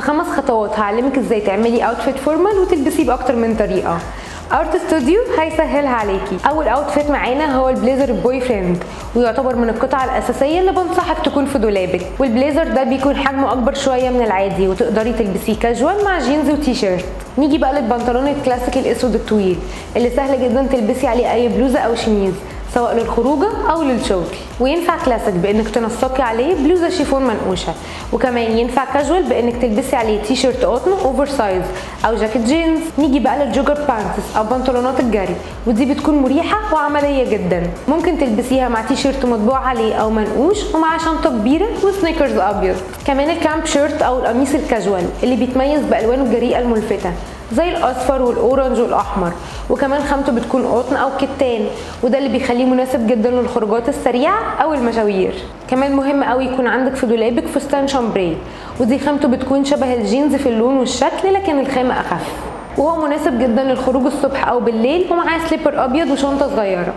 5 خطوات هعلمك ازاي تعملي اوتفيت فورمال وتلبسيه باكتر من طريقه. ارت ستوديو هيسهلها عليكي. اول اوتفيت معانا هو البليزر بوي فريند، ويعتبر من القطع الاساسيه اللي بنصحك تكون في دولابك. والبليزر ده بيكون حجمه اكبر شويه من العادي، وتقدري تلبسيه كاجوال مع جينز وتي شيرت. نيجي بقى للبنطلون الكلاسيكي الاسود الطويل اللي سهل جدا تلبسي عليه اي بلوزه او شميز سواء للخروجه او للشغل، وينفع كلاسيك بانك تنسقي عليه بلوزه شيفون منقوشه، وكمان ينفع كاجوال بانك تلبسي عليه تي شيرت قطن اوفر سايز او جاكيت جينز. نيجي بقى للجوجر بانتس او بنطلونات الجري، ودي بتكون مريحه وعمليه جدا. ممكن تلبسيها مع تي شيرت مطبوع عليه او منقوش ومع شنطه كبيره وسنيكرز ابيض. كمان الكامب شيرت او القميص الكاجوال اللي بيتميز بالوانه الجريئه الملفته زي الاصفر والاورنج والاحمر، وكمان خامته بتكون قطن او كتان، وده اللي بيخليه مناسب جدا للخروجات السريعه او المشاوير. كمان مهم قوي يكون عندك في دولابك فستان شامبري، ودي خامته بتكون شبه الجينز في اللون والشكل لكن الخامه اخف، وهو مناسب جدا للخروج الصبح او بالليل، ومعاه سليبر ابيض وشنطه صغيره.